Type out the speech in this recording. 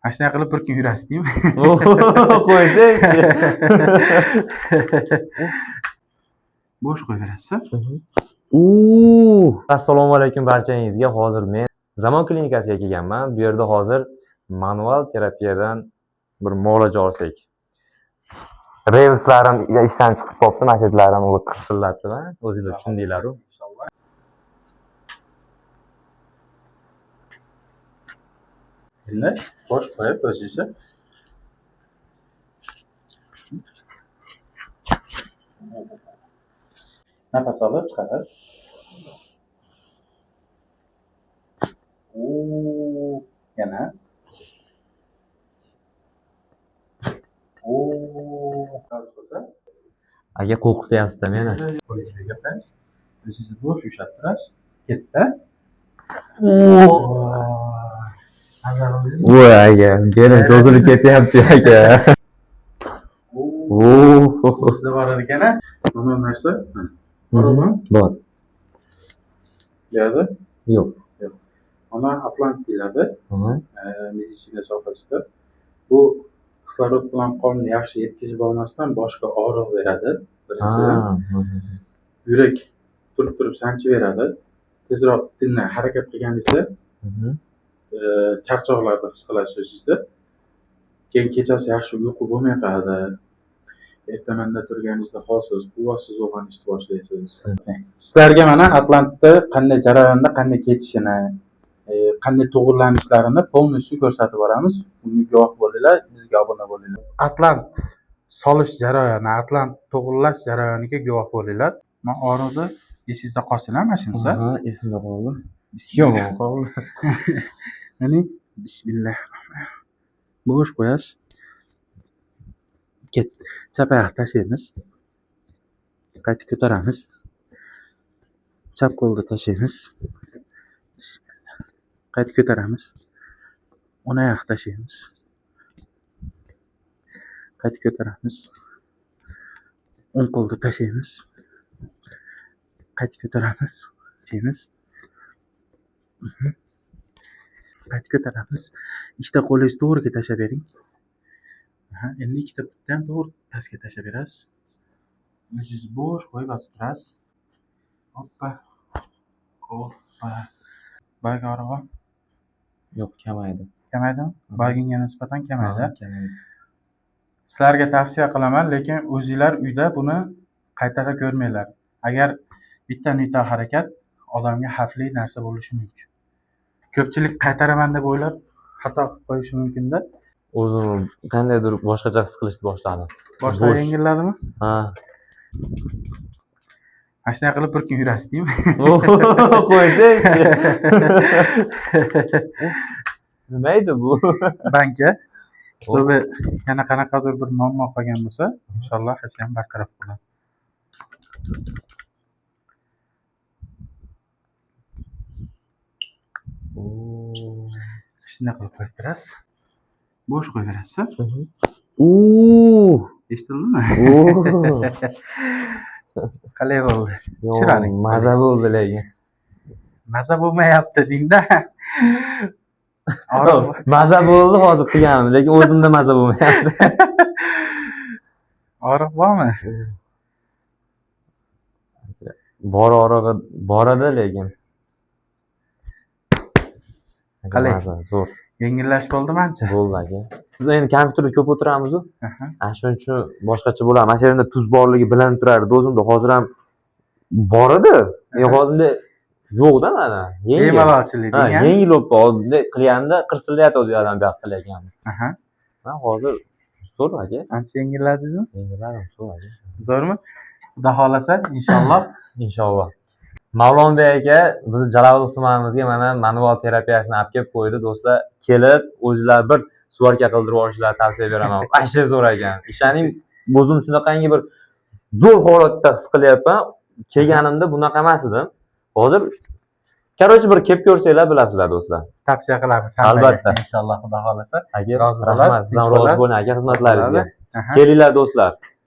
Mana shunday qilib bir kun yurasiz deymi? Qo'ysangchi. Bo'sh qo'yaverasiz. Assalomu alaykum barchangizga. Hozir men Zamon klinikasiga kelganman. Bu yerda hozir manual terapiyadan bir muolaja olsak. Relslarim ishdan chiqib qolibdi, mashinalarim qirsillatdi-da. O'zingizlar tushundinglar-ku. Dinlay, bosh qo'yib o'zingizni. Nafas olib chiqarasiz. Yana. Aka qo'rqityapsiz-da meni. Qo'lingizga gapirasiz. O'zingizni bo'sh ushlab Ketdi. Voy aka, meni cho'zilib ketyapti aka. O'zida bor ekan-a? Mana bu narsa. Bormi? Bor. Yo'qmi? Yo'q. Mana Atlant deyiladi. Meditsina sohasida. Bu kislorod bilan qonni yaxshi yetkazib olmasdan boshqa og'riq beradi. Birinchidan. Yurak turib sanchiveradi. Tezroq dindan harakat qilganingizda charchoqlarni his qilasiz o'zingizda. Keyin kechasi yaxshi uyqu bo'lmay qoladi. Ertamanda turganingizda holsiz, quvvatsiz uyg'onishni boshlaysiz. Sizlarga mana Atlantda qanday jarayonda qanday ketishini, qanday to'g'irlanishlarini polностью ko'rsatib boramiz. Bunga guvoh bo'linglar, bizga obuna bo'linglar. Atlant solish jarayoni, Atlant to'g'irlash jarayoniga guvoh bo'linglar. Men og'riqni esingizda qolsin-a mashinasi? Ha, esimda qoldi. Yo'q, qoldi. Ya'ni bismillah. Bo'sh qo'yasiz. Ket. Chap oyoq tashlaymiz. Qaytib ko'taramiz. Chap qo'lni tashlaymiz. Bismillah. Qaytib ko'taramiz. O'ng oyoq tashlaymiz. Qaytib ko'taramiz. O'ng qo'lni tashlaymiz. Qaytib ko'taramiz. Tashlaymiz. Qaytib ko'taramiz. Ikkita qo'lingizni to'g'riga tashlab bering. Endi ikkita putni ham to'g'ri pastga tashlab berasiz. O'zingizni bo'sh qo'yib yotib turasiz. Hoppa. Hoppa. Barg og'rig'i? Yo'q, kamaydi. Kamaydimi? Bargingga nisbatan kamaydi. Sizlarga tavsiya qilaman, lekin o'zingizlar uyda buni qaytarib ko'rmanglar. Agar bitta harakat odamga xavfli narsa bo'lishi mumkin. Ko'pchilik qaytaraman deb o'ylab xato qilib qo'yishi mumkin-da. O'zim qandaydir boshqacha his qilishni boshladim. Boshqa yengilladimi? Ha. Mana shunday qilib bir kun yurasiz deymi? Qo'ysangchi. Nima edi bu? Banka. Чтобы yana qanaqadir bir muammo qolgan bo'lsa, inshaalloh hech ham bartaraf bo'ladi. Shunday qilib qo'yib turasiz. Bo'sh qo'yaverasiz. Eshitildimi? Qalay bo'ldi? Tushiraning. Maza bo'ldi lekin. Maza bo'lmayapti dingda. Maza bo'ldi hozir qilganim, lekin o'zimda maza bo'lmayapti. Og'riq bormi? Og'rig'i bor edi lekin. Qalay? Zo'r. Yengillash bo'ldimi ancha? Bo'ldi aka. Biz endi kompyuterda ko'p o'tiramiz-ku. Shuning uchun boshqacha bo'ladi. Mana shu yerda tuz borligi bilinib turardi o'zimda. Hozir ham bor edi. Hozirda yo'q-da mana. Bemalolchilik. Yengil bo'lib qoldi. Qilganda qirsillayapti o'zi odam bu yoqqa lekin. Men hozir zo'r aka. Ancha yengilladingizmi? Yengilladim, zo'r aka. Zo'rmi? Xudo xolasa, inshaalloh. Inshaalloh. Mavlonbek aka bizni Jalolov tumanimizga mana manual terapiyasini olib kelib qo'ydi. Do'stlar, kelib o'zingizlar bir suvarka qildirib olishlarini tavsiya beraman. Ashla zo'r ekan. Ishoning, o'zim shunaqangi bir zo'r holatda his qilyapman. Kelganimda bunaqa emas edim. Hozir Короче, bir kelib ko'rsanglar bilasizlar do'stlar. Tavsiya qilamiz. Albatta. Inshaalloh Xudo xolasa. Aka, rozi bo'lasiz. Sizdan rozi bo'ling aka xizmatlaringizga. Kelinglar do'stlar.